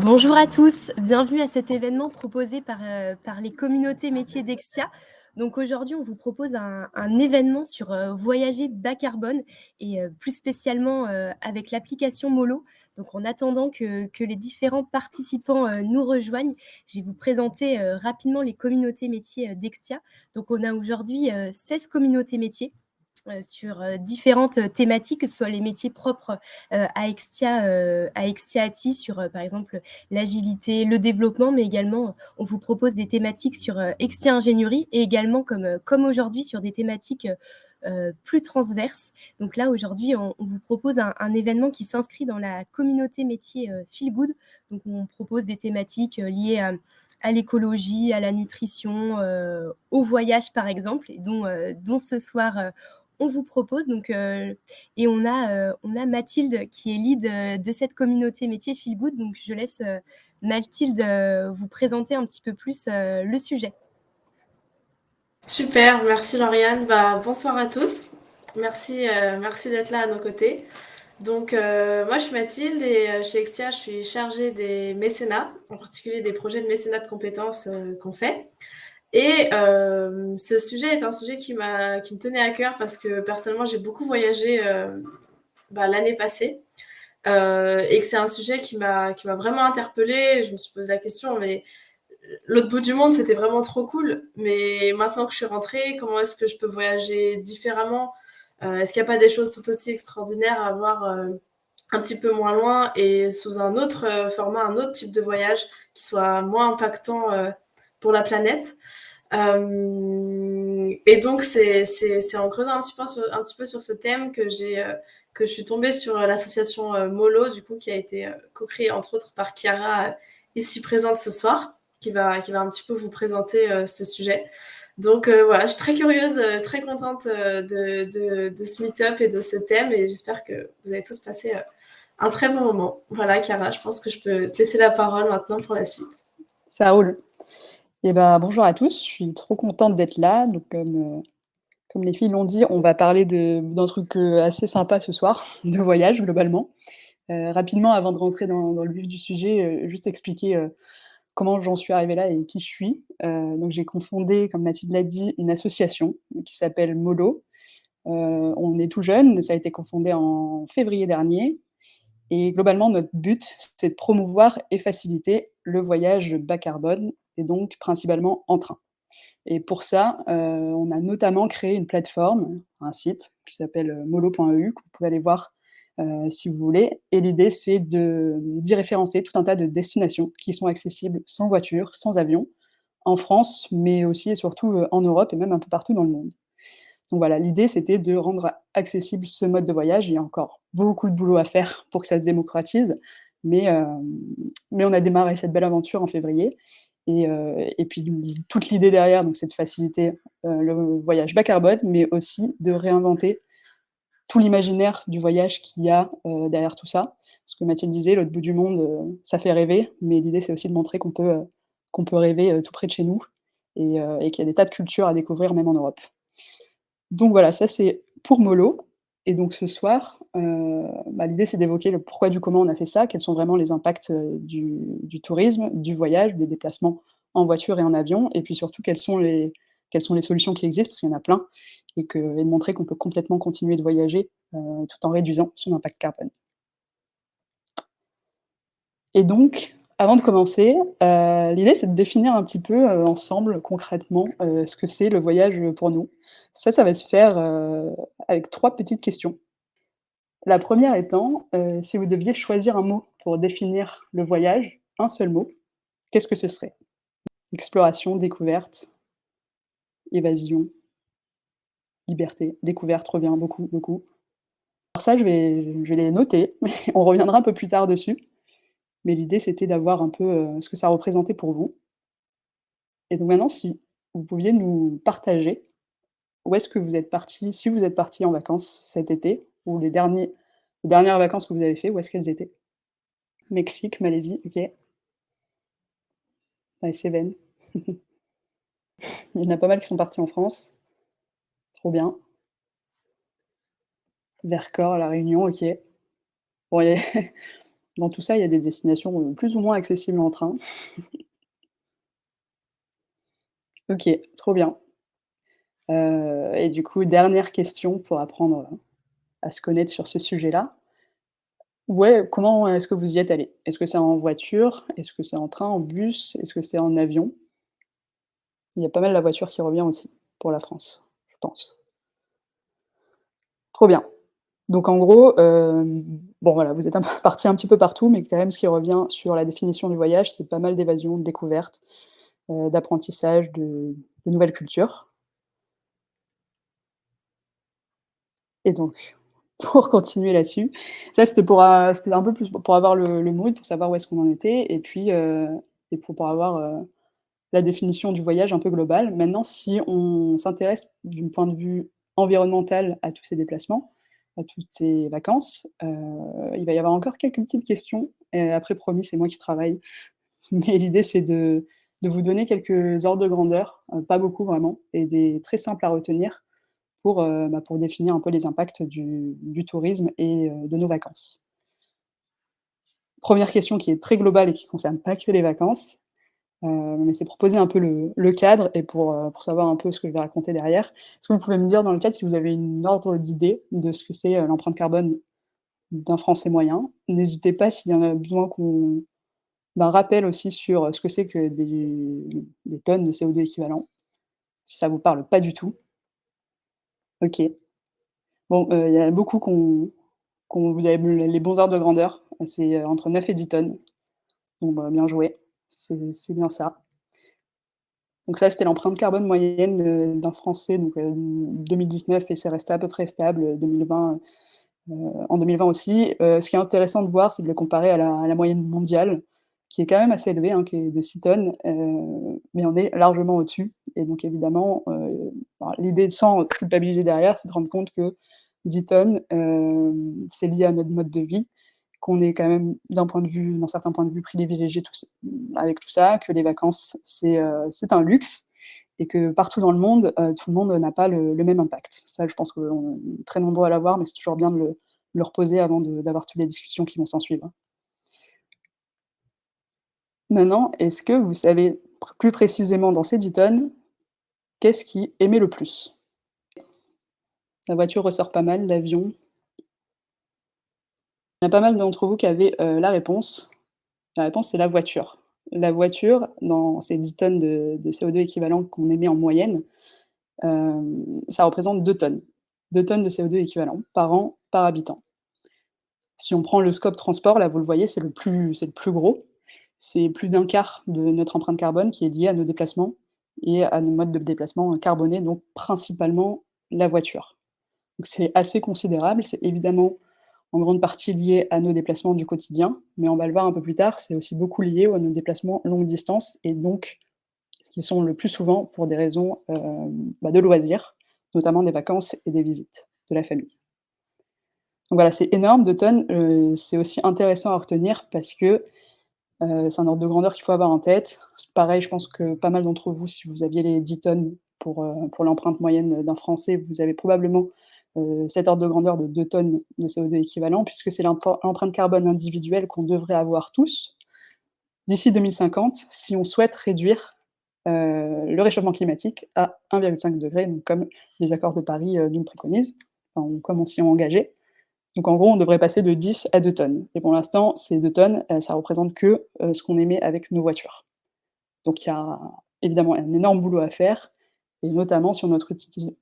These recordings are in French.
Bonjour à tous, bienvenue à cet événement proposé par les communautés métiers d'Extia. Donc aujourd'hui, on vous propose un événement sur voyager bas carbone et plus spécialement avec l'application Molo. Donc en attendant que les différents participants nous rejoignent, je vais vous présenter rapidement les communautés métiers d'Extia. Donc on a aujourd'hui 16 communautés métiers sur différentes thématiques, que ce soit les métiers propres à Extiati sur, par exemple, l'agilité, le développement, mais également, on vous propose des thématiques sur Extia Ingénierie et également, comme aujourd'hui, sur des thématiques plus transverses. Donc là, aujourd'hui, on vous propose un événement qui s'inscrit dans la communauté métier Feel Good. Donc on propose des thématiques liées à l'écologie, à la nutrition, au voyage, par exemple, et dont ce soir, on vous propose. Et on a Mathilde qui est lead de cette communauté métier Feel Good. Donc je laisse Mathilde vous présenter un petit peu plus le sujet. Super, merci Lauriane. Bonsoir à tous. Merci d'être là à nos côtés. Moi je suis Mathilde et chez Extia, je suis chargée des mécénats, en particulier des projets de mécénat de compétences qu'on fait. Ce sujet est un sujet qui me tenait à cœur parce que personnellement j'ai beaucoup voyagé l'année passée et que c'est un sujet qui m'a vraiment interpellée. Je me suis posé la question, mais l'autre bout du monde, c'était vraiment trop cool. Mais maintenant que je suis rentrée, comment est-ce que je peux voyager différemment? Est-ce qu'il n'y a pas des choses tout aussi extraordinaires à voir un petit peu moins loin et sous un autre format, un autre type de voyage qui soit moins impactant pour la planète? C'est en creusant un petit peu sur ce thème que je suis tombée sur l'association Molo, du coup, qui a été co-créée entre autres par Chiara, ici présente ce soir, qui va un petit peu vous présenter ce sujet. Voilà, je suis très curieuse, très contente de ce meet-up et de ce thème, et j'espère que vous avez tous passé un très bon moment. Voilà, Chiara, je pense que je peux te laisser la parole maintenant pour la suite. Ça roule. Et ben, bonjour à tous, je suis trop contente d'être là. Donc comme les filles l'ont dit, on va parler d'un truc, assez sympa ce soir, de voyage globalement. Rapidement avant de rentrer dans le vif du sujet, juste expliquer, comment j'en suis arrivée là et qui je suis. Donc j'ai confondé, comme Mathilde l'a dit, une association qui s'appelle Molo. On est tout jeune, ça a été confondé en février dernier et globalement notre but, c'est de promouvoir et faciliter le voyage bas carbone et donc principalement en train. Et pour ça, on a notamment créé une plateforme, un site qui s'appelle, molo.eu, que vous pouvez aller voir, si vous voulez. Et l'idée, c'est d'y référencer tout un tas de destinations qui sont accessibles sans voiture, sans avion, en France, mais aussi et surtout, en Europe et même un peu partout dans le monde. Donc voilà, l'idée, c'était de rendre accessible ce mode de voyage. Il y a encore beaucoup de boulot à faire pour que ça se démocratise, mais mais on a démarré cette belle aventure en février et puis toute l'idée derrière, donc c'est de faciliter, le voyage bas carbone, mais aussi de réinventer tout l'imaginaire du voyage qu'il y a, derrière tout ça. Ce que Mathilde disait, l'autre bout du monde, ça fait rêver, mais l'idée, c'est aussi de montrer qu'on peut rêver, tout près de chez nous et qu'il y a des tas de cultures à découvrir même en Europe. Donc voilà, ça c'est pour mollo et donc ce soir, l'idée c'est d'évoquer le pourquoi du comment on a fait ça, quels sont vraiment les impacts, du tourisme, du voyage, des déplacements en voiture et en avion et puis surtout quelles sont les solutions qui existent, parce qu'il y en a plein et de montrer qu'on peut complètement continuer de voyager, tout en réduisant son impact carbone. Et donc, avant de commencer, l'idée c'est de définir un petit peu, ensemble, concrètement, ce que c'est le voyage, pour nous. Ça va se faire, avec 3 petites questions. La première étant, si vous deviez choisir un mot pour définir le voyage, un seul mot, qu'est-ce que ce serait? Exploration, découverte, évasion, liberté. Découverte revient beaucoup, beaucoup. Alors ça, je vais les noter, on reviendra un peu plus tard dessus, mais l'idée c'était d'avoir un peu, ce que ça représentait pour vous. Et donc maintenant, si vous pouviez nous partager où est-ce que vous êtes partis, si vous êtes partis en vacances cet été ou les dernières vacances que vous avez fait, où est-ce qu'elles étaient? Mexique, Malaisie, OK. Ouais, Cévennes. Il y en a pas mal qui sont partis en France. Trop bien. Vercors, La Réunion, OK. Bon, il y a Dans tout ça, il y a des destinations, plus ou moins accessibles en train. OK, trop bien. Et du coup, dernière question pour apprendre, à se connaître sur ce sujet-là. Ouais, comment est-ce que vous y êtes allés? Est-ce que c'est en voiture? Est-ce que c'est en train, en bus? Est-ce que c'est en avion? Il y a pas mal la voiture qui revient aussi, pour la France, je pense. Trop bien. Donc en gros, bon voilà, vous êtes un peu partis un petit peu partout, mais quand même ce qui revient sur la définition du voyage, c'est pas mal d'évasion, de découverte, d'apprentissage de nouvelles cultures. Et donc, pour continuer là-dessus, ça c'était un peu plus pour avoir le mood, pour savoir où est-ce qu'on en était et pour avoir, la définition du voyage un peu globale. Maintenant, si on s'intéresse d'un point de vue environnemental à tous ces déplacements, à toutes ces vacances, il va y avoir encore quelques petites questions et après promis, c'est moi qui travaille. Mais l'idée, c'est de vous donner quelques ordres de grandeur, pas beaucoup vraiment et des très simples à retenir pour définir un peu les impacts du tourisme et de nos vacances. Première question qui est très globale et qui concerne pas que les vacances, mais c'est pour poser un peu le cadre et pour savoir un peu ce que je vais raconter derrière. Est-ce que vous pouvez me dire dans le cadre si vous avez une ordre d'idée de ce que c'est, l'empreinte carbone d'un Français moyen? N'hésitez pas s'il y en a besoin d'un rappel aussi sur, ce que c'est que des tonnes de CO2 équivalent, si ça vous parle pas du tout. OK. Bon, il y en a beaucoup qu'on vous avez les bons ordres de grandeur, c'est, entre 9 et 10 tonnes, donc bien joué, c'est bien ça. Donc ça, c'était l'empreinte carbone moyenne, d'un Français, donc 2019 et c'est resté à peu près stable, 2020, en 2020 aussi. Ce qui est intéressant de voir, c'est de le comparer à la moyenne mondiale, qui est quand même assez élevée, hein, qui est de 6 tonnes, mais on est largement au-dessus et donc évidemment, alors l'idée sans culpabiliser derrière, c'est de rendre compte que 10 tonnes, c'est lié à notre mode de vie, qu'on est quand même d'un certain point de vue privilégié avec tout ça, que les vacances, c'est un luxe et que partout dans le monde, tout le monde n'a pas le même impact. Ça, je pense qu'on est très nombreux à l'avoir, mais c'est toujours bien de le reposer avant d'avoir toutes les discussions qui vont s'ensuivre. Maintenant, est-ce que vous savez plus précisément dans ces 10 tonnes, qu'est-ce qui émet le plus? La voiture ressort pas mal, l'avion. Il y a pas mal d'entre vous qui avaient, la réponse. La réponse, c'est la voiture. La voiture, dans ces 10 tonnes de CO2 équivalent qu'on émet en moyenne, ça représente 2 tonnes. 2 tonnes de CO2 équivalent par an, par habitant. Si on prend le scope transport, là, vous le voyez, c'est le plus gros. C'est plus d'un quart de notre empreinte carbone qui est liée à nos déplacements et à nos modes de déplacement, carbonés, donc principalement la voiture. Donc c'est assez considérable, c'est évidemment en grande partie lié à nos déplacements du quotidien, mais on va le voir un peu plus tard, c'est aussi beaucoup lié à nos déplacements longue distance et donc qui sont le plus souvent pour des raisons, de loisirs, notamment des vacances et des visites de la famille. Donc voilà, c'est énorme 2 tonnes, c'est aussi intéressant à retenir parce que, c'est un ordre de grandeur qu'il faut avoir en tête. C'est pareil, je pense que pas mal d'entre vous, si vous aviez les 10 tonnes pour l'empreinte moyenne d'un Français, vous avez probablement, cet ordre de grandeur de 2 tonnes de CO2 équivalent puisque c'est l'empreinte carbone individuelle qu'on devrait avoir tous d'ici 2050 si on souhaite réduire, le réchauffement climatique à 1,5 degré, donc comme les accords de Paris, nous le préconisent, enfin, comme on s'y est engagé. Donc en gros, on devrait passer de 10 à 2 tonnes et pour l'instant, ces 2 tonnes, ça représente que, ce qu'on émet avec nos voitures. Donc il y a évidemment un énorme boulot à faire et notamment sur notre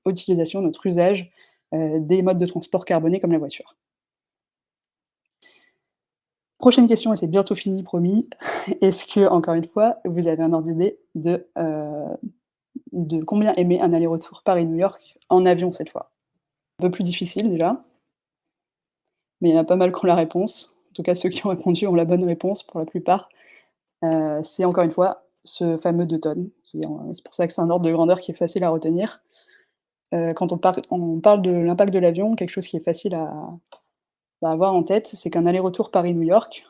utilisation, notre usage, des modes de transport carbonés comme la voiture. Prochaine question et c'est bientôt fini promis. Est-ce que, encore une fois, vous avez un ordre d'idée de combien émet un aller-retour Paris-New York en avion cette fois? Un peu plus difficile déjà, mais il y en a pas mal qui ont la réponse. En tout cas, ceux qui ont répondu ont la bonne réponse pour la plupart. C'est encore une fois ce fameux 2 tonnes c'est pour ça que c'est un ordre de grandeur qui est facile à retenir. Quand on parle de l'impact de l'avion, quelque chose qui est facile à avoir en tête, c'est qu'un aller-retour Paris-New York,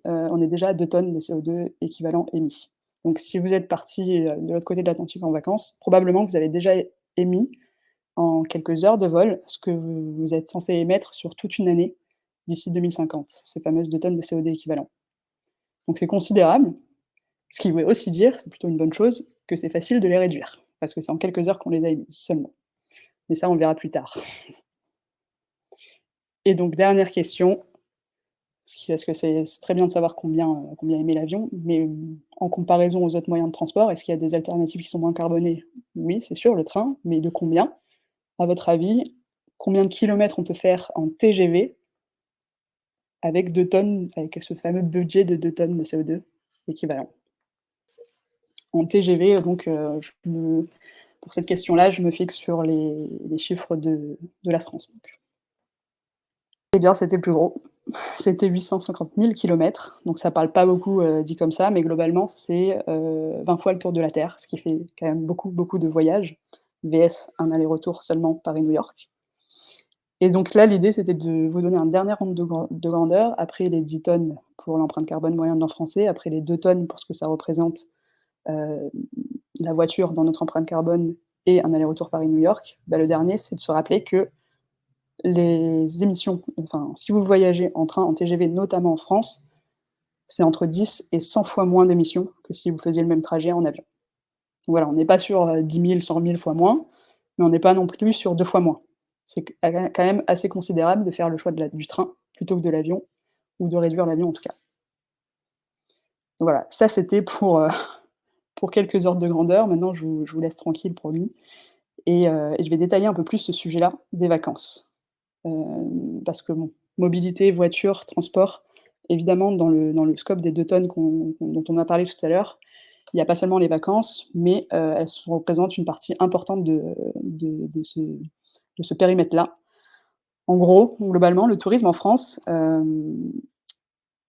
on est déjà à 2 tonnes de CO2 équivalent émis. Donc si vous êtes parti, de l'autre côté de l'Atlantique en vacances, probablement que vous avez déjà émis en quelques heures de vol ce que vous êtes censé émettre sur toute une année d'ici 2050, ces fameuses 2 tonnes de CO2 équivalent. Donc c'est considérable, ce qui veut aussi dire, c'est plutôt une bonne chose, que c'est facile de les réduire, parce que c'est en quelques heures qu'on les a émises seulement. Mais ça, on le verra plus tard. Et donc dernière question, parce que c'est très bien de savoir combien émet l'avion, mais en comparaison aux autres moyens de transport, est-ce qu'il y a des alternatives qui sont moins carbonées? Oui, c'est sûr, le train, mais de combien? À votre avis, combien de kilomètres on peut faire en TGV avec 2 tonnes, avec ce fameux budget de 2 tonnes de CO2 équivalent? En TGV, donc pour cette question-là, je me fixe sur les chiffres de la France, donc. Eh bien, c'était plus gros. C'était 850 000 kilomètres, donc ça parle pas beaucoup, dit comme ça, mais globalement, c'est, 20 fois le tour de la Terre, ce qui fait quand même beaucoup, beaucoup de voyages, VS un aller-retour seulement Paris-New York. Et donc là, l'idée, c'était de vous donner un dernier ordre de grandeur, après les 10 tonnes pour l'empreinte carbone moyenne d'un Français, après les 2 tonnes pour ce que ça représente, heu, la voiture dans notre empreinte carbone et un aller-retour Paris-New York. Bah, le dernier, c'est de se rappeler que les émissions, enfin, si vous voyagez en train, en TGV, notamment en France, c'est entre 10 et 100 fois moins d'émissions que si vous faisiez le même trajet en avion. Voilà, on n'est pas sur 10 000, 100 000 fois moins, mais on n'est pas non plus sur 2 fois moins. C'est quand même assez considérable de faire le choix du train plutôt que de l'avion, ou de réduire l'avion en tout cas. Donc voilà, ça c'était pour quelques ordres de grandeur. Maintenant, je vous laisse tranquille, promis, et je vais détailler un peu plus ce sujet-là des vacances. Parce que bon, mobilité, voiture, transport, évidemment dans le scope des 2 tonnes dont on a parlé tout à l'heure, il y a pas seulement les vacances, mais représentent une partie importante de ce périmètre-là. En gros, globalement, le tourisme en France,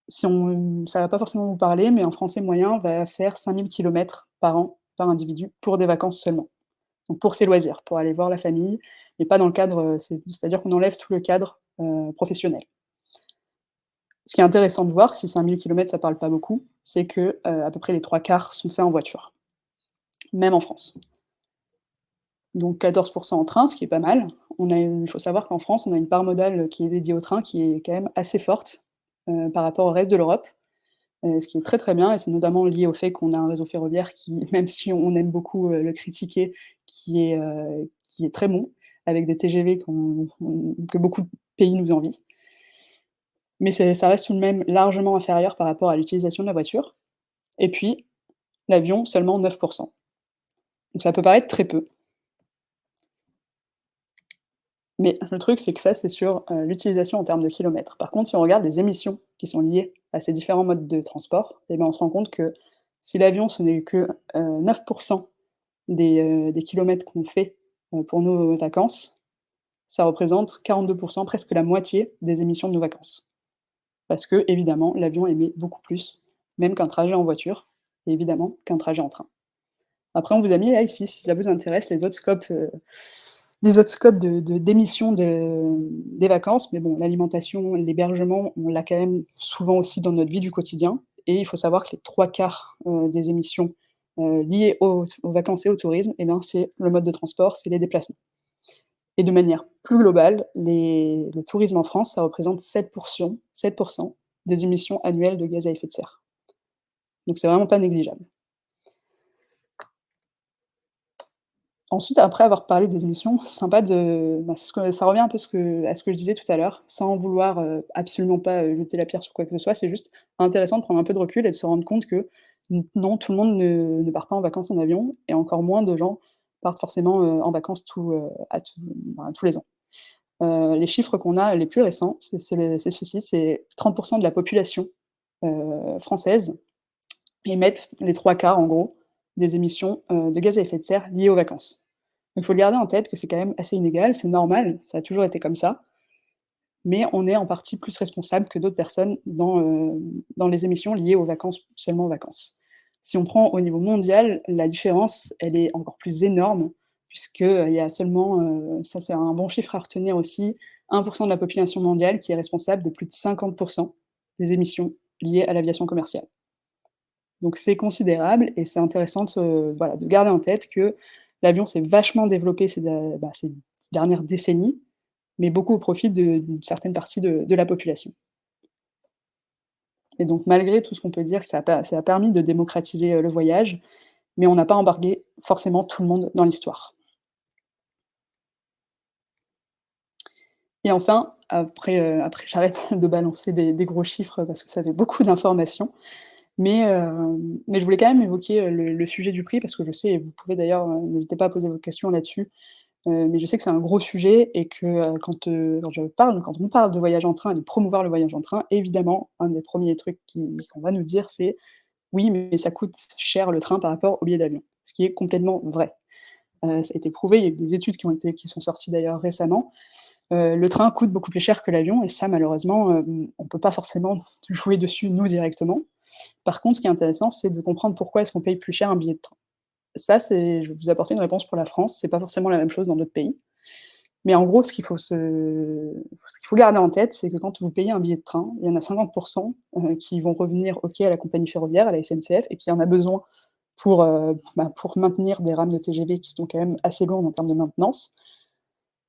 si on ça va pas forcément vous parler, mais un Français moyen va faire 5 000 kilomètres par an, par individu, pour des vacances seulement. Donc pour ses loisirs, pour aller voir la famille, mais pas dans le cadre, c'est-à-dire qu'on enlève tout le cadre, professionnel. Ce qui est intéressant de voir, si 5 000 kilomètres ça parle pas beaucoup, c'est que, à peu près les 3/4 sont faits en voiture, même en France. Donc 14 en train, ce qui est pas mal. Il faut savoir qu'en France, on a une part modale qui est dédiée au train, qui est quand même assez forte, par rapport au reste de l'Europe, ce qui est très, très bien, et c'est notamment lié au fait qu'on a un réseau ferroviaire qui, même si on aime beaucoup, le critiquer, qui est très bon, avec des TGV que beaucoup de pays nous envient. Mais ça reste tout de même largement inférieur par rapport à l'utilisation de la voiture, et puis l'avion, seulement 9. Donc ça peut paraître très peu, mais le truc, c'est que ça, c'est sur, l'utilisation en termes de kilomètres. Par contre, si on regarde les émissions qui sont liées à ces différents modes de transport, et ben, on se rend compte que si l'avion, ce n'est que, 9 des kilomètres qu'on fait, pour nos vacances, ça représente 42, presque la moitié des émissions de nos vacances. Parce qu'évidemment, l'avion émet beaucoup plus, même qu'un trajet en voiture, et évidemment qu'un trajet en train. Après, on vous a mis là, ici, si ça vous intéresse, les autres scopes d'émissions des vacances, mais bon, l'alimentation, l'hébergement, on l'a quand même souvent aussi dans notre vie du quotidien, et il faut savoir que les 3/4, des émissions, liées aux vacances et au tourisme, et ben, c'est le mode de transport, c'est les déplacements. Et de manière plus globale, le tourisme en France, ça représente 7 des émissions annuelles de gaz à effet de serre. Donc c'est vraiment pas négligeable. Ensuite, après avoir parlé des émissions, c'est sympa ça revient un peu à ce que je disais tout à l'heure, sans vouloir, absolument pas, jeter la pierre sur quoi que ce soit. C'est juste intéressant de prendre un peu de recul et de se rendre compte que non, tout le monde ne part pas en vacances en avion, et encore moins de gens partent forcément, en vacances tous les ans. Les chiffres qu'on a les plus récents, c'est ceux-ci, c'est 30 de la population, française émettent les 3/4 en gros des émissions, de gaz à effet de serre liées aux vacances. Donc il faut le garder en tête que c'est quand même assez inégal, c'est normal, ça a toujours été comme ça, mais on est en partie plus responsable que d'autres personnes dans les émissions liées aux vacances, seulement aux vacances. Si on prend au niveau mondial, la différence, elle est encore plus énorme, puisque, il y a seulement, ça c'est un bon chiffre à retenir aussi, 1 de la population mondiale qui est responsable de plus de 50 des émissions liées à l'aviation commerciale. Donc c'est considérable, et c'est intéressant voilà, de garder en tête que l'avion s'est vachement développé ces dernières décennies, mais beaucoup au profit d'une certaine partie de la population. Et donc malgré tout ce qu'on peut dire que ça a permis de démocratiser, le voyage, mais on n'a pas embarqué forcément tout le monde dans l'histoire. Et enfin, après j'arrête de balancer des gros chiffres parce que ça fait beaucoup d'informations, mais je voulais quand même évoquer, le sujet du prix parce que je sais et vous pouvez d'ailleurs, n'hésitez pas à poser vos questions là-dessus, mais je sais que c'est un gros sujet et que, quand on parle de voyage en train et de promouvoir le voyage en train, évidemment, un des premiers trucs qu'on va nous dire, c'est: «Oui, mais ça coûte cher le train par rapport au billet d'avion», ce qui est complètement vrai. Ça a été prouvé, il y a eu des études qui sont sorties d'ailleurs récemment. Le train coûte beaucoup plus cher que l'avion et ça malheureusement, on peut pas forcément jouer dessus nous directement. Par contre, ce qui est intéressant, c'est de comprendre pourquoi est-ce qu'on paye plus cher un billet de train. Ça, je vais vous apporter une réponse pour la France, c'est pas forcément la même chose dans d'autres pays. Mais en gros, ce qu'il faut garder en tête, c'est que quand vous payez un billet de train, il y en a 50 qui vont revenir, OK, à la compagnie ferroviaire, à la SNCF et qui en a besoin pour maintenir des rames de TGV qui sont quand même assez lourdes en termes de maintenance.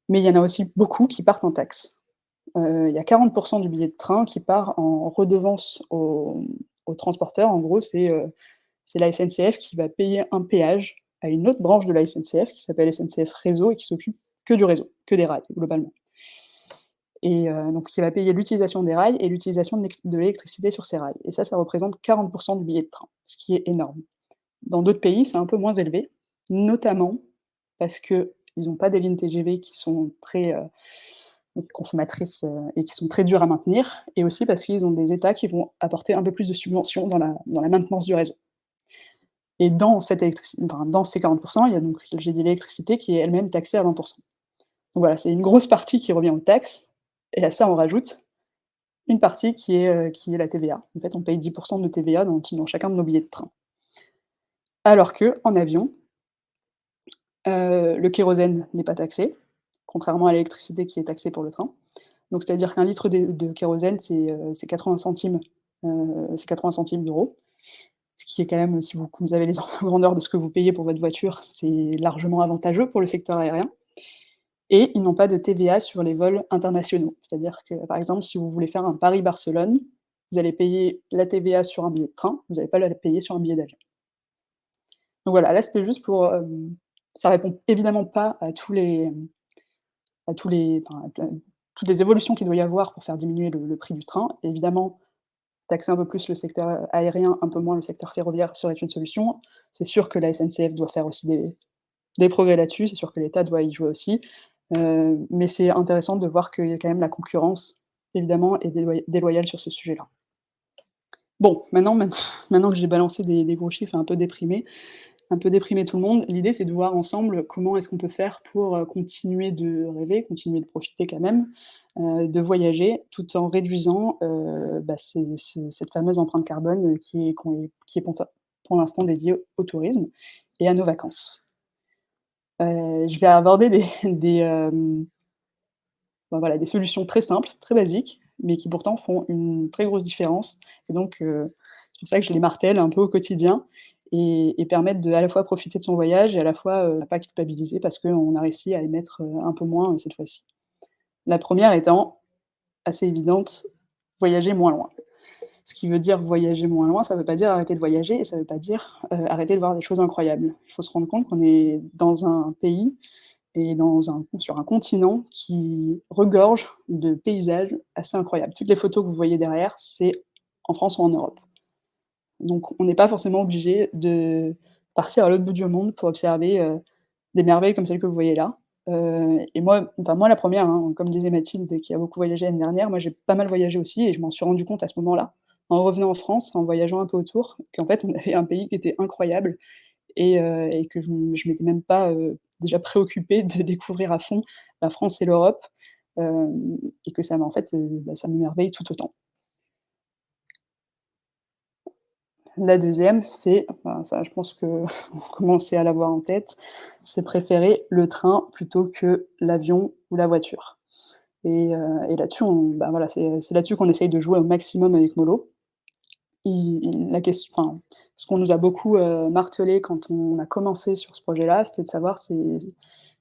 Mais il y en a aussi beaucoup qui partent en taxes. Il y a 40 du billet de train qui part en redevance aux transporteurs. En gros, c'est la SNCF qui va payer un péage à une autre branche de la SNCF qui s'appelle SNCF Réseau et qui s'occupe que du réseau, que des rails globalement. Et donc qui va payer l'utilisation des rails et l'utilisation de l'électricité sur ces rails. Et ça représente 40 du billet de train, ce qui est énorme. Dans d'autres pays, c'est un peu moins élevé, notamment parce qu'ils n'ont pas des lignes TGV qui sont très, consommatrices, et qui sont très dures à maintenir et aussi parce qu'ils ont des États qui vont apporter un peu plus de subventions dans la maintenance du réseau. Et dans ces 40 il y a donc, j'ai dit l'électricité qui est elle-même taxée à 20. Donc voilà, c'est une grosse partie qui revient aux taxes et à ça on rajoute une partie qui est la TVA. En fait, on paye 10 de TVA dans chacun de nos billets de train. Alors qu'en avion, le kérosène n'est pas taxé, contrairement à l'électricité qui est taxée pour le train. Donc c'est-à-dire qu'un litre de kérosène, c'est 80 centimes, c'est 80 centimes d'euros, ce qui est quand même, si vous avez les ordres de grandeur de ce que vous payez pour votre voiture, c'est largement avantageux pour le secteur aérien. Et ils n'ont pas de TVA sur les vols internationaux. C'est-à-dire que, par exemple, si vous voulez faire un Paris-Barcelone, vous allez payer la TVA sur un billet de train, vous n'allez pas la payer sur un billet d'avion. Donc voilà, là c'était juste pour, ça répond évidemment pas à toutes les évolutions qu'il doit y avoir pour faire diminuer le prix du train. Évidemment, taxer un peu plus le secteur aérien, un peu moins le secteur ferroviaire serait une solution. C'est sûr que la SNCF doit faire aussi des progrès là-dessus, c'est sûr que l'État doit y jouer aussi, mais c'est intéressant de voir qu'il y a quand même la concurrence, évidemment, est déloyale sur ce sujet-là. Bon, maintenant que j'ai balancé des gros chiffres un peu déprimé tout le monde, l'idée c'est de voir ensemble comment est-ce qu'on peut faire pour, continuer de rêver, continuer de profiter quand même, de voyager tout en réduisant, cette fameuse empreinte carbone, qui est pour l'instant dédiée au tourisme et à nos vacances. Je vais aborder voilà, des solutions très simples, très basiques, mais qui pourtant font une très grosse différence et donc c'est pour ça que je les martèle un peu au quotidien et permettent à la fois profiter de son voyage et à la fois, pas culpabiliser parce qu'on a réussi à émettre, un peu moins, cette fois-ci. La première étant assez évidente, voyager moins loin. Ce qui veut dire voyager moins loin, ça veut pas dire arrêter de voyager et ça veut pas dire, arrêter de voir des choses incroyables. Il faut se rendre compte qu'on est dans un pays et sur un continent qui regorge de paysages assez incroyables. Toutes les photos que vous voyez derrière, c'est en France ou en Europe. Donc on n'est pas forcément obligé de partir à l'autre bout du monde pour observer, des merveilles comme celles que vous voyez là. Et moi la première, hein, comme disait Mathilde qui a beaucoup voyagé l'année dernière, moi j'ai pas mal voyagé aussi et je m'en suis rendu compte à ce moment-là, en revenant en France, en voyageant un peu autour, qu'en fait on avait un pays qui était incroyable et que je m'étais même pas, déjà préoccupée de découvrir à fond la France et l'Europe, et que ça m'émerveille tout autant. La deuxième, c'est, enfin ça je pense qu'on commençait à l'avoir en tête, c'est préférer le train plutôt que l'avion ou la voiture. Et là-dessus voilà, c'est là-dessus qu'on essaye de jouer au maximum avec mollo. La question, enfin, ce qu'on nous a beaucoup, martelé quand on a commencé sur ce projet-là, c'était de savoir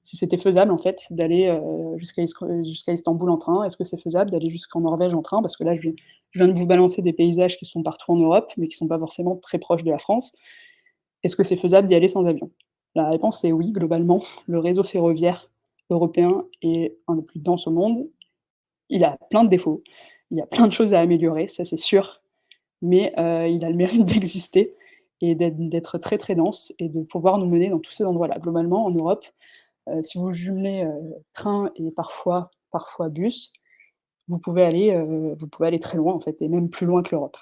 si c'était faisable en fait d'aller, jusqu'à Istanbul en train. Est-ce que c'est faisable d'aller jusqu'en Norvège en train? Parce que là, je viens de vous balancer des paysages qui sont partout en Europe, mais qui sont pas forcément très proches de la France. Est-ce que c'est faisable d'y aller sans avion? La réponse est oui, globalement. Le réseau ferroviaire européen est un des plus denses au monde. Il a plein de défauts. Il y a plein de choses à améliorer, ça c'est sûr, mais il a le mérite d'exister et d'être très, très dense et de pouvoir nous mener dans tous ces endroits-là. Globalement, en Europe, si vous jumelez, train et parfois bus, vous pouvez aller très loin en fait et même plus loin que l'Europe.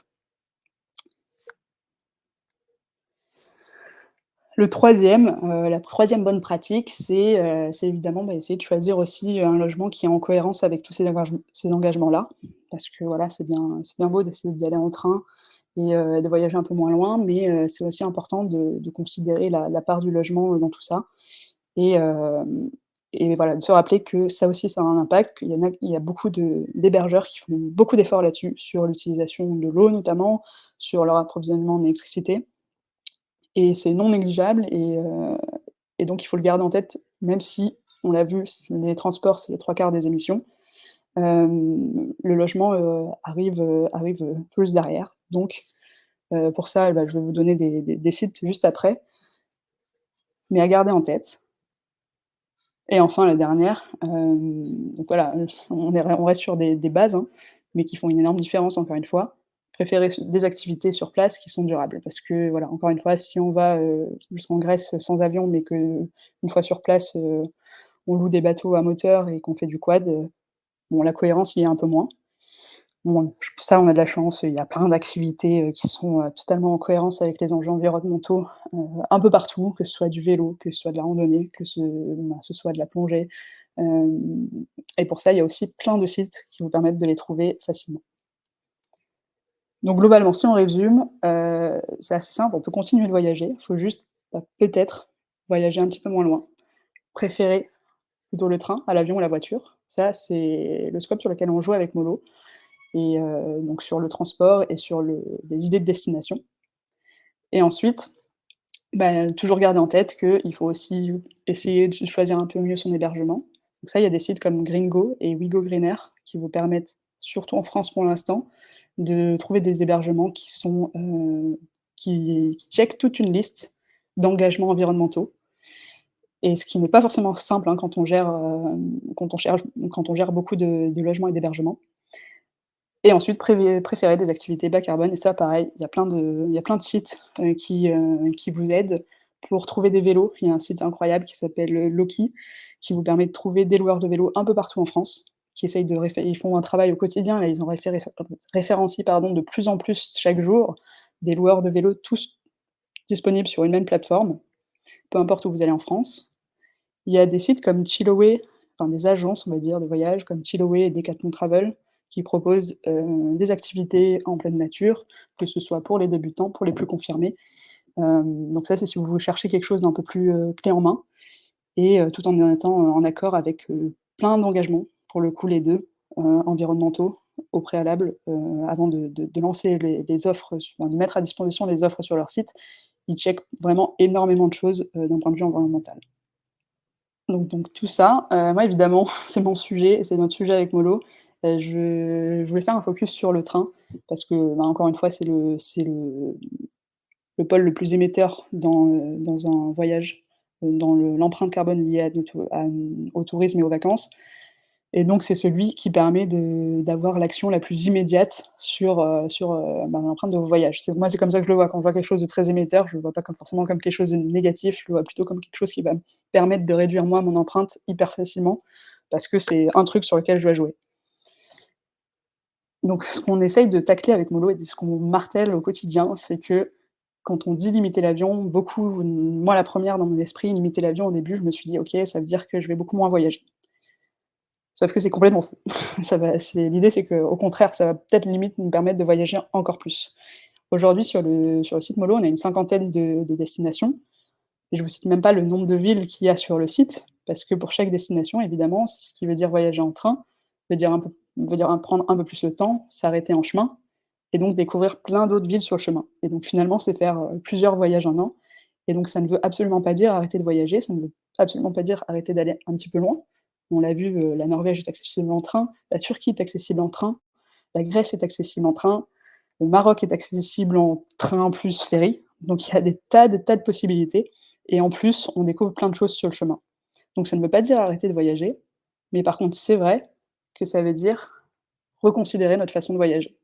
La troisième bonne pratique, c'est évidemment, essayer de choisir aussi un logement qui est en cohérence avec tous ces engagements-là. Parce que voilà, c'est bien beau d'essayer d'y aller en train et de voyager un peu moins loin, mais c'est aussi important de considérer la part du logement, dans tout ça et voilà, de se rappeler que ça aussi, ça a un impact, il y a beaucoup d'hébergeurs qui font beaucoup d'efforts là-dessus, sur l'utilisation de l'eau notamment, sur leur approvisionnement en électricité et c'est non négligeable et donc il faut le garder en tête, même si, on l'a vu, les transports, c'est les 3/4 des émissions, le logement, arrive plus derrière. Donc pour ça, je vais vous donner des sites juste après, mais à garder en tête. Et enfin la dernière, donc voilà, on reste sur des bases, hein, mais qui font une énorme différence encore une fois. Préférer des activités sur place qui sont durables parce que voilà, encore une fois, si on va, jusqu'en Grèce sans avion, mais qu'une fois sur place, on loue des bateaux à moteur et qu'on fait du quad, bon la cohérence y est un peu moins. Bon, ça on a de la chance, il y a plein d'activités, qui sont, totalement en cohérence avec les enjeux environnementaux, un peu partout, que ce soit du vélo, que ce soit de la randonnée, ce soit de la plongée, hem et pour ça, il y a aussi plein de sites qui vous permettent de les trouver facilement. Donc globalement, si on résume, c'est assez simple, on peut continuer de voyager, il faut juste, peut-être voyager un petit peu moins loin. Préférer plutôt le train à l'avion ou la voiture. Ça, c'est le scope sur lequel on joue avec Molo et donc sur le transport et sur les idées de destination et ensuite, toujours garder en tête qu'il faut aussi essayer de choisir un peu mieux son hébergement. Donc ça, il y a des sites comme Gringo et WeGo Greener qui vous permettent, surtout en France pour l'instant, de trouver des hébergements qui checkent toute une liste d'engagements environnementaux et ce qui n'est pas forcément simple, hein, quand on gère beaucoup de logements et d'hébergements. Et ensuite préférer des activités bas carbone et ça pareil, il y a plein de sites, qui vous aident pour trouver des vélos. Il y a un site incroyable qui s'appelle, Loki, qui vous permet de trouver des loueurs de vélos un peu partout en France, qui essayent de réfé ils font un travail au quotidien, là, ils ont référencient pardon, de plus en plus chaque jour, des loueurs de vélos tous disponibles sur une même plateforme, peu importe où vous allez en France. Il y a des sites comme Chilloway, enfin des agences, on va dire, de voyage comme Chilloway et Decathlon Travel qui proposent, des activités en pleine nature, que ce soit pour les débutants, pour les plus confirmés. Donc ça, c'est si vous cherchez quelque chose d'un peu plus, clé en main et tout en étant, en accord avec, plein d'engagements, pour le coup les 2 environnementaux au préalable, avant de lancer les offres, enfin de mettre à disposition les offres sur leur site. Ils checkent vraiment énormément de choses, d'un point de vue environnemental. Donc tout ça, moi évidemment, c'est mon sujet, c'est notre sujet avec Molo. Je voulais faire un focus sur le train parce que, encore une fois, c'est le pôle le plus émetteur dans un voyage, dans l'empreinte carbone liée au tourisme et aux vacances et donc c'est celui qui permet d'avoir l'action la plus immédiate sur l'empreinte de vos voyages. C'est comme ça que je le vois. Quand je vois quelque chose de très émetteur, je le vois pas forcément comme quelque chose de négatif, je le vois plutôt comme quelque chose qui va me permettre de réduire moi mon empreinte hyper facilement, parce que c'est un truc sur lequel je dois jouer. Donc ce qu'on essaye de tacler avec Molo et ce qu'on martèle au quotidien, c'est que quand on dit limiter l'avion, moi la première dans mon esprit, limiter l'avion au début, je me suis dit: «OK, ça veut dire que je vais beaucoup moins voyager». Sauf que c'est complètement faux. L'idée, c'est qu'au contraire, ça va peut-être limite nous permettre de voyager encore plus. Aujourd'hui, sur le site Molo, on a une cinquantaine de destinations et je vous cite même pas le nombre de villes qu'il y a sur le site, parce que pour chaque destination, évidemment, ce qui veut dire voyager en train, veut dire prendre un peu plus le temps, s'arrêter en chemin et donc découvrir plein d'autres villes sur le chemin et donc finalement, c'est faire, plusieurs voyages en un et donc ça ne veut absolument pas dire arrêter de voyager, ça ne veut absolument pas dire: «Arrêtez d'aller un petit peu loin». On l'a vu, la Norvège est accessible en train, la Turquie est accessible en train, la Grèce est accessible en train, le Maroc est accessible en train plus ferry, donc il y a des tas de possibilités et en plus, on découvre plein de choses sur le chemin. Donc ça ne veut pas dire arrêter de voyager, mais par contre, c'est vrai que ça veut dire reconsidérer notre façon de voyager.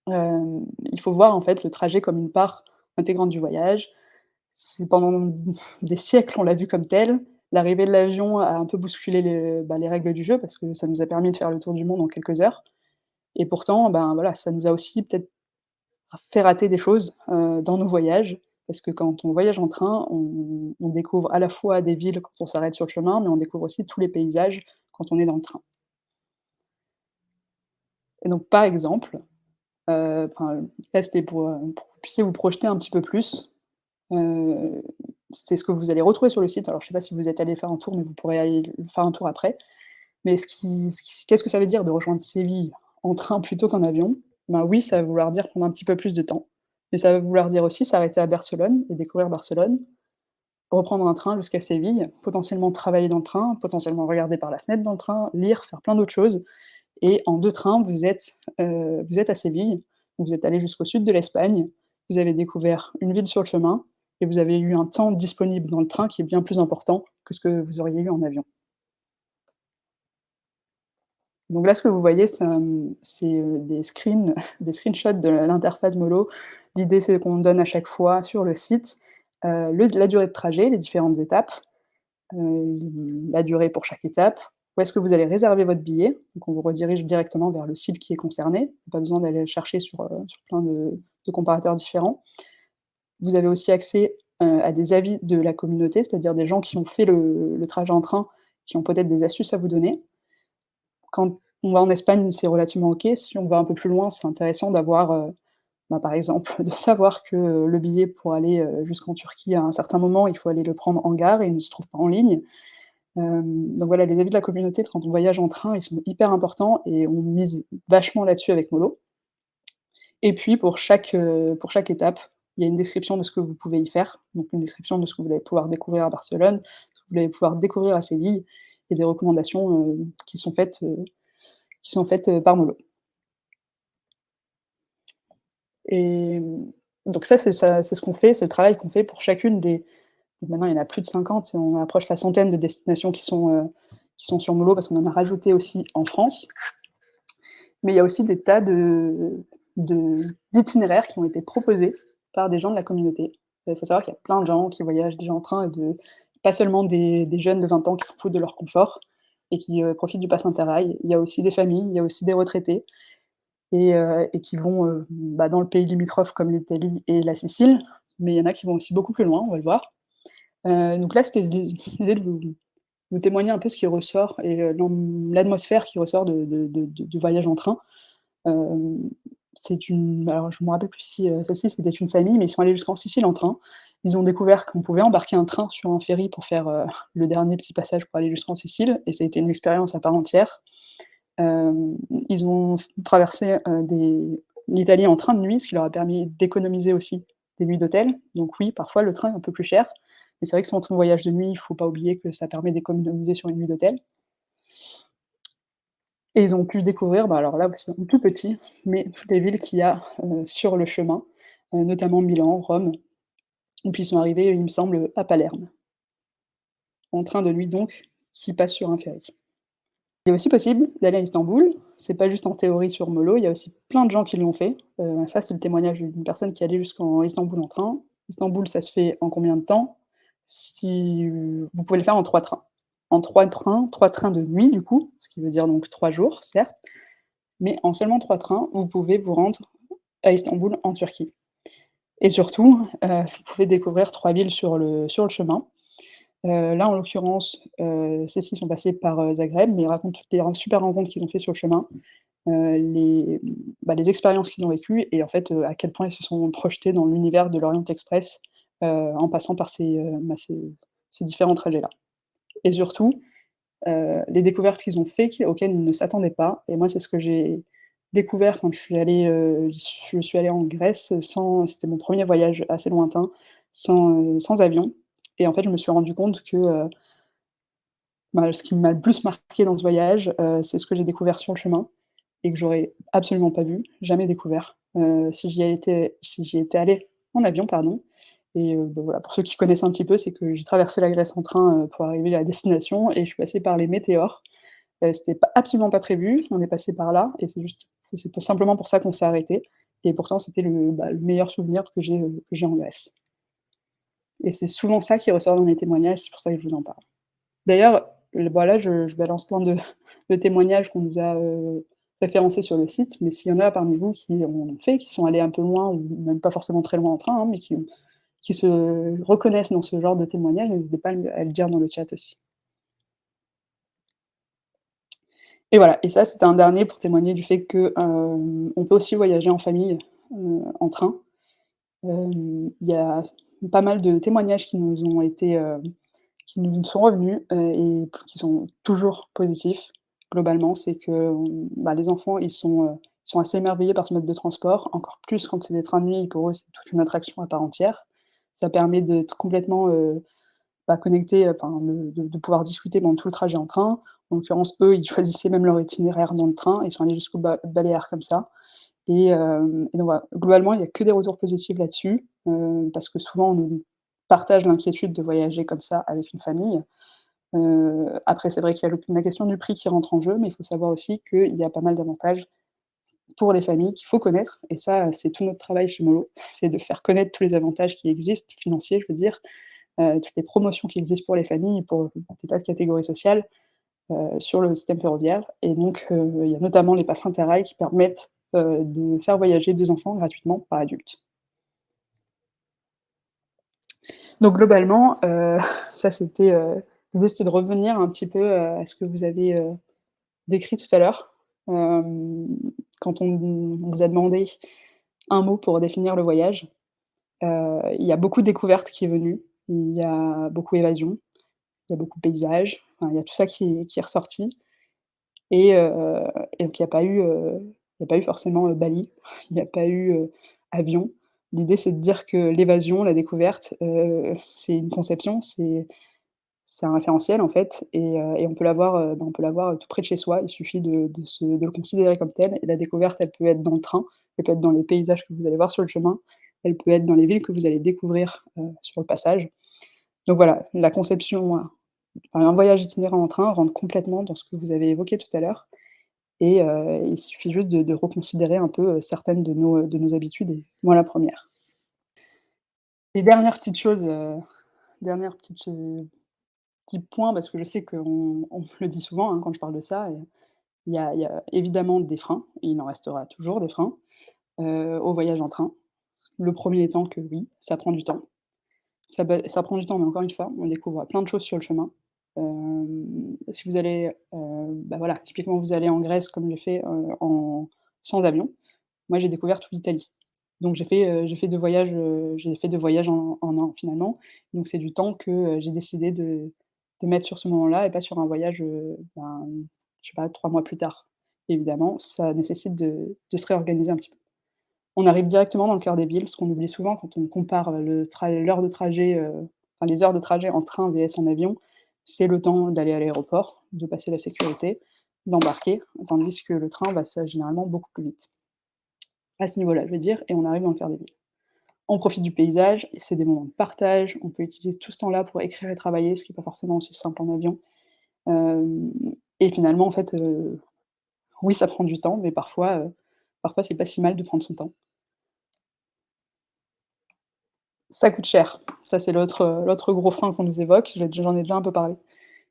Il faut voir en fait le trajet comme une part intégrante du voyage. Si pendant des siècles, on l'a vu comme tel, l'arrivée de l'avion a un peu bousculé les règles du jeu parce que ça nous a permis de faire le tour du monde en quelques heures et pourtant, ben, voilà, ça nous a aussi peut-être fait rater des choses, dans nos voyages. Parce que quand on voyage en train, on découvre à la fois des villes quand on s'arrête sur le chemin, mais on découvre aussi tous les paysages quand on est dans le train. Et donc par exemple, enfin, là c'était pour que vous puissiez vous projeter un petit peu plus. Heu, c'est ce que vous allez retrouver sur le site. Alors je sais pas si vous êtes allés faire un tour, mais vous pourrez aller faire un tour après. Mais qu'est-ce que ça veut dire de rejoindre Séville en train plutôt qu'en avion? Ben oui, ça va vouloir dire prendre un petit peu plus de temps, mais ça va vouloir dire aussi s'arrêter à Barcelone et découvrir Barcelone, reprendre un train jusqu'à Séville, potentiellement travailler dans le train, potentiellement regarder par la fenêtre dans le train, lire, faire plein d'autres choses et en 2 trains, vous êtes à Séville, vous êtes allé jusqu'au sud de l'Espagne, vous avez découvert une ville sur le chemin et vous avez eu un temps disponible dans le train qui est bien plus important que ce que vous auriez eu en avion. Donc là, ce que vous voyez, des des screenshots de l'interface Molo. L'idée, c'est qu'on donne à chaque fois sur le site, la durée de trajet, les différentes étapes, la durée pour chaque étape, où est-ce que vous allez réserver votre billet. Donc on vous redirige directement vers le site qui est concerné, pas besoin d'aller le chercher sur plein de comparateurs différents. Vous avez aussi accès, à des avis de la communauté, c'est-à-dire des gens qui ont fait le trajet en train, qui ont peut-être des astuces à vous donner. Quand on va en Espagne, c'est relativement OK. Si on va un peu plus loin, c'est intéressant d'avoir, bah, par exemple, de savoir que, le billet pour aller, jusqu'en Turquie, à un certain moment, il faut aller le prendre en gare et il ne se trouve pas en ligne. Donc voilà, les avis de la communauté quand on voyage en train, ils sont hyper importants et on mise vachement là-dessus avec Molo. Et puis pour chaque étape, il y a une description de ce que vous pouvez y faire, donc une description de ce que vous allez pouvoir découvrir à Barcelone, ce que vous allez pouvoir découvrir à Séville et des recommandations, qui sont faites, par Molo. Et donc ça c'est ce qu'on fait, c'est le travail qu'on fait pour chacune des donc maintenant il y en a plus de 50 et on approche la centaine de destinations qui sont sur Molo parce qu'on en a rajouté aussi en France. Mais il y a aussi des tas d'itinéraires qui ont été proposés par des gens de la communauté. Il faut savoir qu'il y a plein de gens qui voyagent déjà en train et pas seulement des jeunes de 20 ans qui s'en foutent de leur confort et qui, profitent du pass Interrail. Il y a aussi des familles, il y a aussi des retraités et qui vont, bah, dans le pays limitrophe comme l'Italie et la Sicile, mais il y en a qui vont aussi beaucoup plus loin, on va le voir. Donc là, c'était l'idée de vous témoigner un peu ce qui ressort et l'atmosphère qui ressort du voyage en train. Hem, c'est une alors je me rappelle plus si, celle-ci c'était une famille, mais ils sont allés jusqu'en Sicile en train. Ils ont découvert qu'on pouvait embarquer un train sur un ferry pour faire, le dernier petit passage pour aller jusqu'en Sicile et ça a été une expérience à part entière. Ils ont traversé, l'Italie en train de nuit, ce qui leur a permis d'économiser aussi des nuits d'hôtel. Donc oui, parfois le train est un peu plus cher, mais c'est vrai que si on voyage de nuit, il faut pas oublier que ça permet d'économiser sur une nuit d'hôtel. Et ils ont pu découvrir, bah, alors là, c'est tout petit, mais toutes les villes qu'il y a, sur le chemin, notamment Milan, Rome, et puis ils sont arrivés, il me semble, à Palerme, en train de nuit donc, qui passe sur un ferry. Il est aussi possible d'aller à Istanbul, c'est pas juste en théorie sur Molo, il y a aussi plein de gens qui l'ont fait. Ça, c'est le témoignage d'une personne qui est allée jusqu'en Istanbul en train. Istanbul, ça se fait en combien de temps? Si vous pouvez le faire en 3 trains. En 3 trains de nuit du coup, ce qui veut dire donc 3 jours, certes, mais en seulement 3 trains, vous pouvez vous rendre à Istanbul en Turquie. Et surtout, vous pouvez découvrir 3 villes sur le chemin. Là, en l'occurrence, ceux-ci sont passés par, Zagreb, mais ils racontent toutes les super rencontres qu'ils ont fait sur le chemin, les expériences qu'ils ont vécues et en fait, à quel point ils se sont projetés dans l'univers de l'Orient Express, en passant par ces différents trajets-là. Et surtout, les découvertes qu'ils ont fait auxquelles ils ne s'attendaient pas et moi, c'est ce que j'ai découvert quand je suis allée en Grèce, c'était mon premier voyage assez lointain, sans avion et en fait, je me suis rendu compte que, bah, ce qui m'a le plus marqué dans ce voyage, c'est ce que j'ai découvert sur le chemin et que j'aurais absolument pas vu, jamais découvert, si j'y étais allée en avion, pardon. Et bah, voilà, pour ceux qui connaissent un petit peu, c'est que j'ai traversé la Grèce en train, pour arriver à la destination et je suis passée par les météores. C'était pas absolument pas prévu, on est passé par là et c'est tout simplement pour ça qu'on s'est arrêté et pourtant c'était le meilleur souvenir que j'ai en Grèce et c'est souvent ça qui ressort dans les témoignages, c'est pour ça que je vous en parle. D'ailleurs, voilà, je balance plein de de témoignages qu'on nous a, référencés sur le site, mais s'il y en a parmi vous qui en ont fait, qui sont allés un peu loin ou même pas forcément très loin en train, hein, mais qui se reconnaissent dans ce genre de témoignages, n'hésitez pas à le dire dans le chat aussi. Et voilà, et ça, c'était un dernier pour témoigner du fait que, on peut aussi voyager en famille, en train. Il y a pas mal de témoignages qui nous ont été, qui nous sont revenus, et qui sont toujours positifs. Globalement, c'est que, bah, les enfants, ils sont assez émerveillés par ce mode de transport, encore plus quand c'est des trains de nuit, pour eux, c'est toute une attraction à part entière. Ça permet d'être complètement, bah, connectés, enfin de pouvoir discuter pendant tout le trajet en train. En l'occurrence, eux, ils choisissaient même leur itinéraire dans le train, ils sont allés jusqu'aux Baléares comme ça et donc voilà, globalement, il y a que des retours positifs là-dessus, parce que souvent on nous partage l'inquiétude de voyager comme ça avec une famille. Après c'est vrai qu'il y a la question du prix qui rentre en jeu, mais il faut savoir aussi qu'il y a pas mal d'avantages pour les familles qu'il faut connaître et ça, c'est tout notre travail chez Mollo, c'est de faire connaître tous les avantages qui existent, financiers je veux dire, toutes les promotions qui existent pour les familles et pour des tas de catégories sociales, sur le système ferroviaire et donc il y a notamment les passes Interrail qui permettent, de faire voyager 2 enfants gratuitement par adulte. Donc globalement, ça c'était, l'idée c'était de revenir un petit peu, à ce que vous avez, décrit tout à l'heure. Quand on vous a demandé un mot pour définir le voyage, il y a beaucoup de découvertes qui est venu, il y a beaucoup évasion, il y a beaucoup de paysages, enfin il y a tout ça qui est ressorti. Et donc il y a pas eu forcément, Bali, il n'y a pas eu, avion. L'idée, c'est de dire que l'évasion, la découverte, c'est une conception, c'est un référentiel, en fait et on peut l'avoir, tout près de chez soi. Il suffit de le considérer comme tel et la découverte, elle peut être dans le train, elle peut être dans les paysages que vous allez voir sur le chemin, elle peut être dans les villes que vous allez découvrir, sur le passage. Donc voilà, la conception, enfin, un voyage itinérant en train rentre complètement dans ce que vous avez évoqué tout à l'heure et il suffit juste de reconsidérer un peu, certaines de nos habitudes et moi la première. Et dernière petite chose, dernière petite, petit point parce que je sais qu'on me le dit souvent, hein, quand je parle de ça et il y a évidemment des freins et il en restera toujours des freins, au voyage en train. Le premier étant que oui, ça prend du temps. Ça prend du temps, mais encore une fois, on découvre plein de choses sur le chemin. Si vous allez, bah, voilà, typiquement vous allez en Grèce comme j'ai fait, en sans avion. Moi, j'ai découvert toute l'Italie. Donc j'ai fait 2 voyages en 1 an finalement. Donc c'est du temps que, j'ai décidé de mettre sur ce moment-là et pas sur un voyage, ben, je sais pas 3 mois plus tard. Évidemment, ça nécessite de se réorganiser un petit peu. On arrive directement dans le cœur des villes, ce qu'on oublie souvent quand on compare, l'heure de trajet, enfin les heures de trajet en train vs en avion, c'est le temps d'aller à l'aéroport, de passer la sécurité, d'embarquer, tandis que le train va ça généralement beaucoup plus vite. À ce niveau-là, je veux dire et on arrive dans le cœur des villes. On profite du paysage et c'est des moments de partage, on peut utiliser tout ce temps-là pour écrire et travailler, ce qui est pas forcément aussi simple en avion. Hem et finalement, en fait, oui, ça prend du temps, mais parfois c'est pas si mal de prendre son temps. Ça coûte cher. Ça, c'est l'autre gros frein qu'on nous évoque, j'en ai déjà un peu parlé.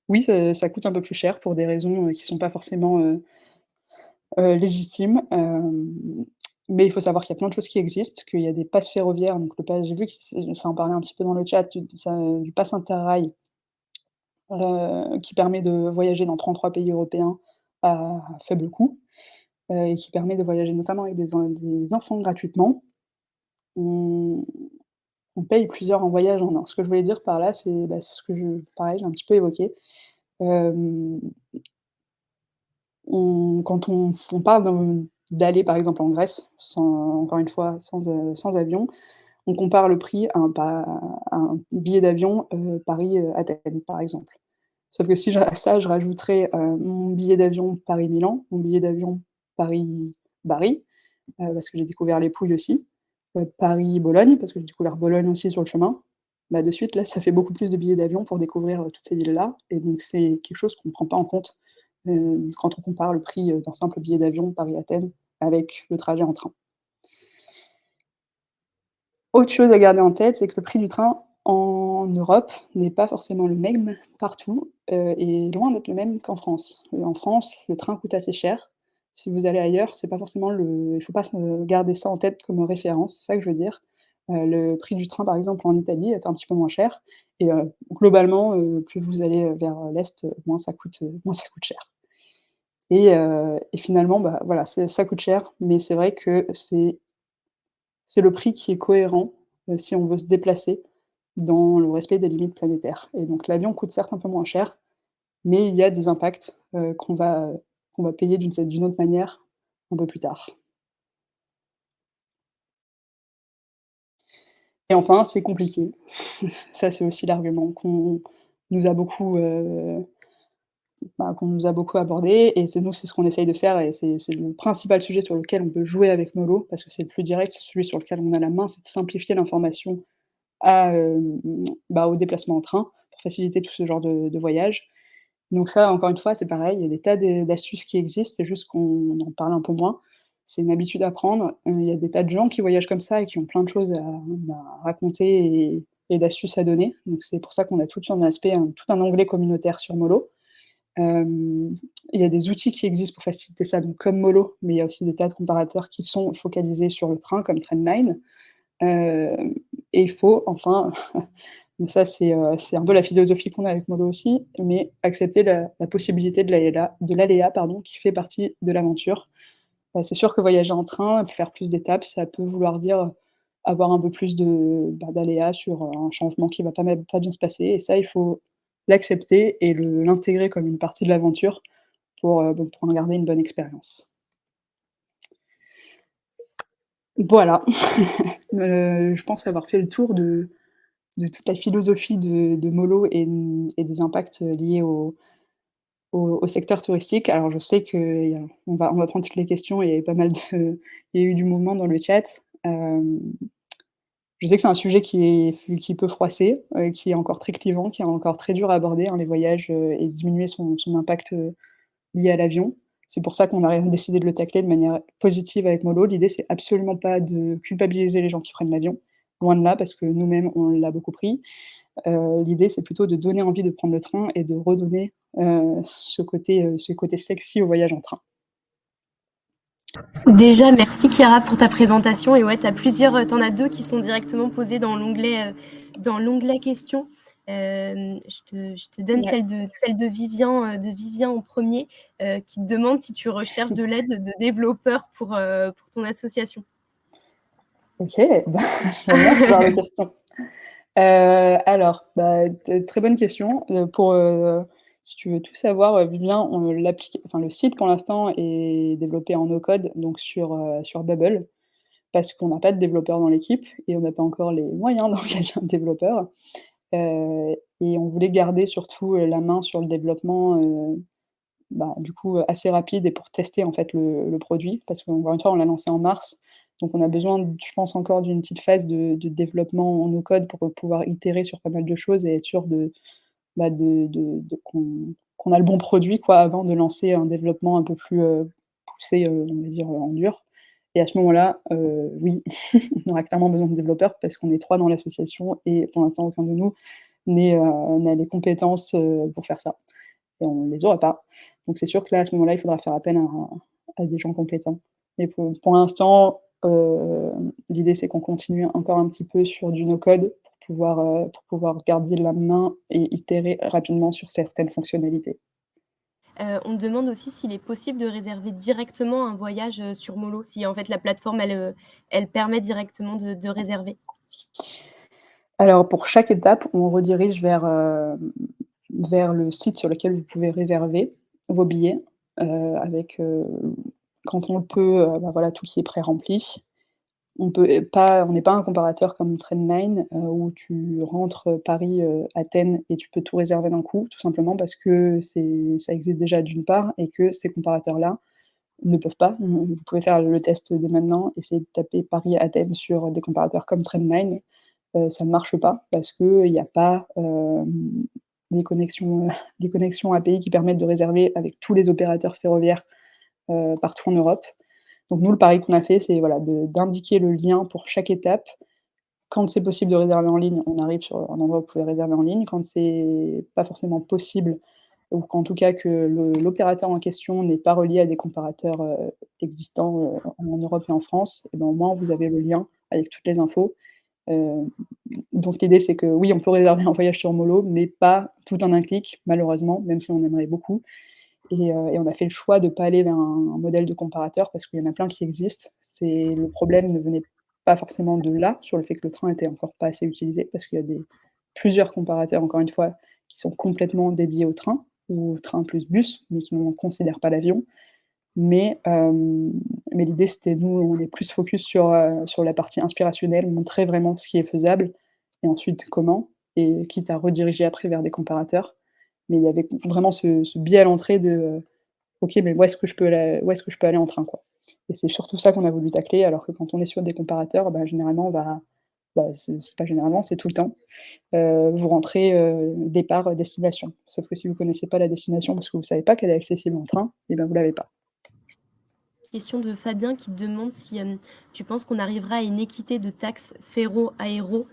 Oui, ça coûte un peu plus cher pour des raisons, qui sont pas forcément, légitimes, mais il faut savoir qu'il y a plein de choses qui existent, qu'il y a des passes ferroviaires, donc le pass j'ai vu que ça en parlait un petit peu dans le chat, du pass Interrail, qui permet de voyager dans 33 pays européens à faible coût, et qui permet de voyager notamment avec des enfants gratuitement. On On paye plusieurs en voyage en un. Ce que je voulais dire par là, c'est, bah, ce que je pareil, j'ai un petit peu évoqué. Hem, quand on parle d'aller par exemple en Grèce, sans encore une fois, sans avion, on compare le prix à un billet d'avion, Paris, Athènes, par exemple. Sauf que si je à ça, je rajouterais, mon billet d'avion Paris-Milan, mon billet d'avion Paris-Bari, parce que j'ai découvert les Pouilles aussi, Paris-Bologne, parce que j'ai découvert Bologne aussi sur le chemin. Bah, de suite, là, ça fait beaucoup plus de billets d'avion pour découvrir, toutes ces villes-là et donc c'est quelque chose qu'on ne prend pas en compte, quand on compare le prix, d'un simple billet d'avion Paris-Athènes avec le trajet en train. Autre chose à garder en tête, c'est que le prix du train en Europe n'est pas forcément le même partout, et loin d'être le même qu'en France. En France, le train coûte assez cher. Si vous allez ailleurs, c'est pas forcément le il faut pas se garder ça en tête comme référence, c'est ça que je veux dire. Le prix du train, par exemple, en Italie est un petit peu moins cher et globalement, plus vous allez, vers, l'est, moins ça coûte cher et finalement, bah, voilà, ça coûte cher, mais c'est vrai que c'est le prix qui est cohérent, si on veut se déplacer dans le respect des limites planétaires et donc l'avion coûte certes un peu moins cher, mais il y a des impacts, qu'on va payer d'une autre manière un peu plus tard. Et enfin, c'est compliqué. Ça, c'est aussi l'argument nous a beaucoup, qu'on nous a beaucoup abordé et c'est ce qu'on essaye de faire et c'est le principal sujet sur lequel on peut jouer avec Molo parce que c'est le plus direct, c'est celui sur lequel on a la main, c'est de simplifier l'information à, au déplacement en train pour faciliter tout ce genre de voyage. Donc ça, encore une fois, c'est pareil, il y a des tas d'astuces qui existent, c'est juste qu'on en parle un peu moins. C'est une habitude à prendre, il y a des tas de gens qui voyagent comme ça et qui ont plein de choses à raconter et d'astuces à donner. Donc c'est pour ça qu'on a tout un onglet communautaire sur Molo. Il y a des outils qui existent pour faciliter ça, donc comme Molo, mais il y a aussi des tas de comparateurs qui sont focalisés sur le train comme Trendline. Hem et il faut enfin, mais ça c'est un peu la philosophie qu'on a avec Molo aussi, mais accepter la possibilité de l'aléa pardon, qui fait partie de l'aventure. C'est sûr que voyager en train, faire plus d'étapes, ça peut vouloir dire, avoir un peu plus d'aléas sur, un changement qui va pas bien se passer et ça, il faut l'accepter et l'intégrer comme une partie de l'aventure pour en garder une bonne expérience. Voilà, je pense avoir fait le tour de toute la philosophie de Molo et des impacts, liés au secteur touristique. Alors je sais qu'il y a on va prendre toutes les questions, il y avait pas mal de il y a eu du mouvement dans le chat. Je sais que c'est un sujet qui peut froisser, qui est encore très clivant, qui est encore très dur à aborder, hein, les voyages, et diminuer son impact, lié à l'avion. C'est pour ça qu'on a décidé de le tacler de manière positive avec Molo. L'idée, c'est absolument pas de culpabiliser les gens qui prennent l'avion, loin de là, parce que nous-mêmes, on l'a beaucoup pris. L'idée, c'est plutôt de donner envie de prendre le train et de redonner, ce côté sexy au voyage en train. Déjà, merci Chiara pour ta présentation. Et ouais, t'en as deux qui sont directement posés dans l'onglet questions. Je te donne Ouais. celle de Vivien en premier, qui te demande si tu recherches de l'aide de développeurs pour ton association. OK, bah, j'aime bien ce genre de questions. Alors, très bonne question, si tu veux tout savoir, Vivien, le site pour l'instant est développé en no code, donc sur Bubble, parce qu'on n'a pas de développeurs dans l'équipe et on n'a pas encore les moyens d'engager un développeur, et on voulait garder surtout, la main sur le développement, du coup, assez rapide et pour tester en fait le produit. Parce qu'encore une fois, on l'a lancé en mars, donc on a besoin, je pense encore d'une petite phase de développement en no code pour pouvoir itérer sur pas mal de choses et être sûr de qu'on a le bon produit quoi, avant de lancer un développement un peu plus, poussé, on va dire, en dur et à ce moment-là, oui, on aura clairement besoin de développeurs parce qu'on est 3 dans l'association et pour l'instant aucun de nous n'a les compétences, pour faire ça et on ne les aura pas. Donc c'est sûr que là, à ce moment-là, il faudra faire appel à des gens compétents. Mais pour l'instant, l'idée c'est qu'on continue encore un petit peu sur du no code pour pouvoir garder la main et itérer rapidement sur certaines fonctionnalités. On demande aussi s'il est possible de réserver directement un voyage, sur Molo, si en fait la plateforme elle permet directement de réserver. Alors pour chaque étape, on redirige vers le site sur lequel vous pouvez réserver vos billets, avec, quand on le peut, voilà, tout qui est pré-rempli. on n'est pas un comparateur comme Trendline, où tu rentres, Paris, Athènes et tu peux tout réserver d'un coup, tout simplement parce que ça existe déjà d'une part et que ces comparateurs-là ne peuvent pas. Vous pouvez faire le test dès maintenant, essayer de taper Paris-Athènes sur des comparateurs comme Trendline, ça ne marche pas parce qu'il y a pas, les connexions, les connexions API qui permettent de réserver avec tous les opérateurs ferroviaires, partout en Europe. Donc nous, le pari qu'on a fait, c'est voilà, d'indiquer le lien pour chaque étape. Quand c'est possible de réserver en ligne, on arrive sur un endroit où vous pouvez réserver en ligne. Quand c'est pas forcément possible, ou qu'en tout cas que l'opérateur en question n'est pas relié à des comparateurs, existants, en Europe et en France, et ben, au moins vous avez le lien avec toutes les infos. Heu, donc l'idée, c'est que oui, on peut réserver un voyage sur Molo, mais pas tout en un clic, malheureusement, même si on aimerait beaucoup. Et on a fait le choix de ne pas aller vers un modèle de comparateur parce qu'il y en a plein qui existent. Le problème ne venait pas forcément de là, sur le fait que le train était encore pas assez utilisé, parce qu'il y a plusieurs comparateurs, encore une fois, qui sont complètement dédiés au train ou au train plus bus, mais qui ne considèrent pas l'avion. Mais, mais l'idée, c'était nous, on est plus focus sur la partie inspirationnelle, montrer vraiment ce qui est faisable et ensuite comment, et quitte à rediriger après vers des comparateurs. Mais il y avait vraiment ce biais à l'entrée de, OK, mais où est-ce que je peux aller en train, quoi? Et c'est surtout ça qu'on a voulu tacler, alors que quand on est sur des comparateurs, bah, généralement, c'est pas généralement, c'est tout le temps, vous rentrez, départ, destination. Sauf que si vous connaissez pas la destination parce que vous savez pas qu'elle est accessible en train, et ben, vous l'avez pas. Question de Fabien qui demande si, tu penses qu'on arrivera à une équité de taxes ferro-aéro,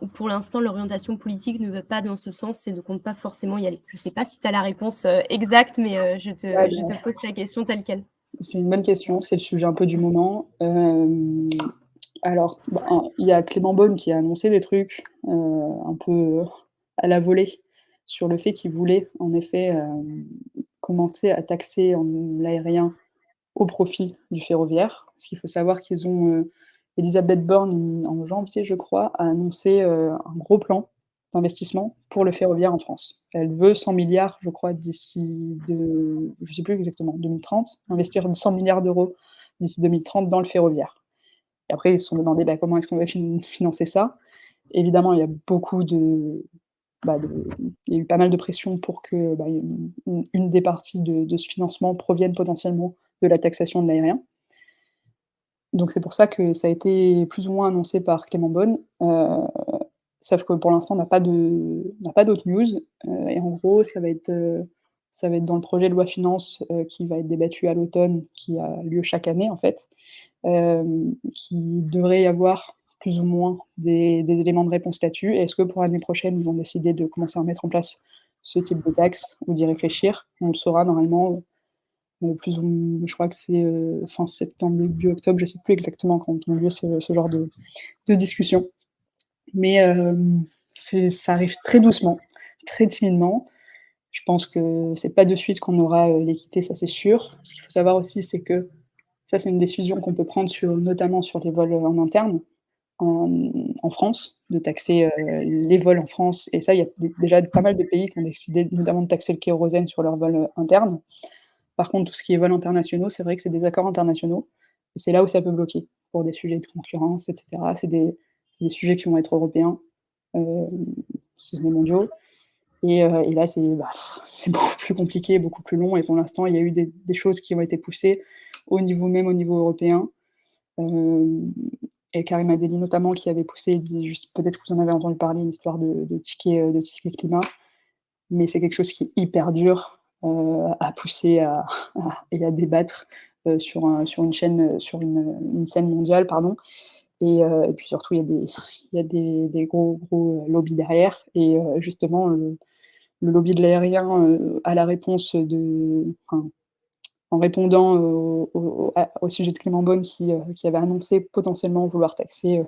ou pour l'instant l'orientation politique ne va pas dans ce sens et ne compte pas forcément y aller? Je ne sais pas si tu as la réponse, exacte, mais, Ouais, je te pose la question telle quelle. c'est une bonne question, c'est le sujet un peu du moment. Alors, ben, il y a Clément Beaune qui a annoncé des trucs, un peu à la volée sur le fait qu'il voulait en effet, commencer à taxer l'aérien au profit du ferroviaire. Parce qu'il faut savoir qu'ils ont, Elisabeth Borne, en janvier, je crois, a annoncé, un gros plan d'investissement pour le ferroviaire en France. Elle veut 100 000 000 je crois, je sais plus exactement, 2030, investir 100 000 000 € d'ici 2030 dans le ferroviaire. Et après, ils se sont demandé, bah, comment est-ce qu'on va financer ça? Évidemment, il y a beaucoup bah, de il y a eu pas mal de pression pour que, bah, une des parties de ce financement provienne potentiellement de la taxation de l'aérien. Donc c'est pour ça que ça a été plus ou moins annoncé par Clément Beaune, sauf que pour l'instant on n'a pas d'autres news, et en gros ça va être dans le projet de loi finances, qui va être débattu à l'automne, qui a lieu chaque année en fait, qu'il devrait y avoir plus ou moins des éléments de réponse là-dessus. Est-ce que pour l'année prochaine, ils vont décider de commencer à mettre en place ce type de taxe ou d'y réfléchir? On le saura normalement, plus ou je crois que c'est, fin septembre, début octobre, je sais plus exactement quand ont lieu ce genre de discussions. Mais, ça arrive très doucement, très timidement. Je pense que c'est pas de suite qu'on aura, l'équité, ça c'est sûr. Ce qu'il faut savoir aussi, c'est que ça, c'est une décision qu'on peut prendre notamment sur les vols, en interne, en France, de taxer, les vols en France, et ça, il y a déjà pas mal de pays qui ont décidé notamment de taxer le kérosène sur leurs vols, internes. Par contre, tout ce qui est vols internationaux, c'est vrai que c'est des accords internationaux et c'est là où ça peut bloquer pour des sujets de concurrence et cetera. C'est des sujets qui vont être européens, hem, si ce n'est mondiaux, et là, c'est beaucoup plus compliqué, beaucoup plus long, et pour l'instant, il y a eu des choses qui ont été poussées au niveau européen. Hem Et Karim Adeli notamment qui avait poussé, juste peut-être que vous en avez entendu parler, une histoire de ticket climat, mais c'est quelque chose qui est hyper dur, à pousser et à débattre, sur une chaîne, sur une scène mondiale, pardon, et puis surtout il y a des gros lobbies derrière, et justement le lobby de l'aérien, à la réponse en répondant au sujet de Clément Beaune qui avait annoncé potentiellement vouloir taxer,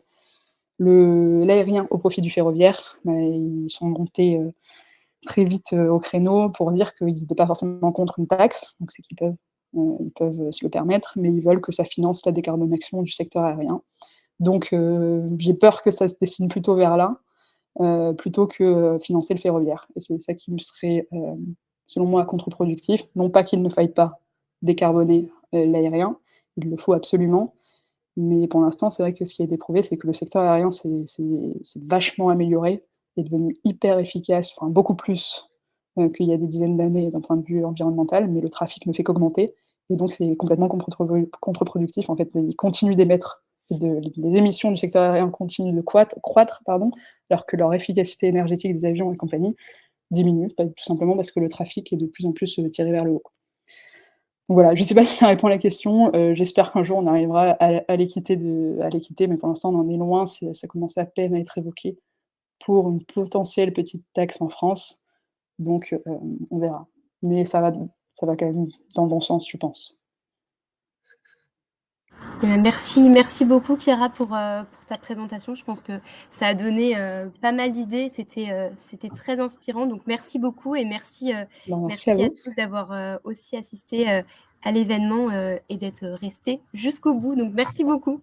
l'aérien au profit du ferroviaire, bah, ils sont montés, très vite, au créneau pour dire qu'ils étaient pas forcément contre une taxe, donc c'est qu'ils peuvent, ils peuvent, se le permettre, mais ils veulent que ça finance la décarbonation du secteur aérien. Donc j'ai peur que ça se dessine plutôt vers là, plutôt que, financer le ferroviaire, et c'est ça qui me serait, selon moi, contre-productif. Non pas qu'il ne faille pas décarboner, l'aérien, il le faut absolument, Mais pour l'instant, c'est vrai que ce qui a été prouvé, c'est que le secteur aérien s'est vachement amélioré, est devenu hyper efficace, enfin beaucoup plus, qu'il y a des dizaines d'années d'un point de vue environnemental, mais le trafic ne fait qu'augmenter et donc c'est complètement contre-productif en fait. Il continue d'émettre les émissions du secteur aérien continuent de croître, pardon, alors que leur efficacité énergétique des avions et compagnie diminue, tout simplement parce que le trafic est de plus en plus, tiré vers le haut. Donc voilà, je sais pas si ça répond à la question, j'espère qu'un jour on arrivera à l'équité, mais pour l'instant on en est loin, ça commence à peine à être évoqué pour une potentielle petite taxe en France, donc on verra. Mais ça va quand même dans le bon sens, je pense. Eh bien, merci beaucoup Chiara pour ta présentation. Je pense que ça a donné, pas mal d'idées. C'était très inspirant, donc merci beaucoup et Ben, merci à merci à vous. tous d'avoir, aussi assisté, à l'événement, et d'être restés jusqu'au bout. Donc merci beaucoup.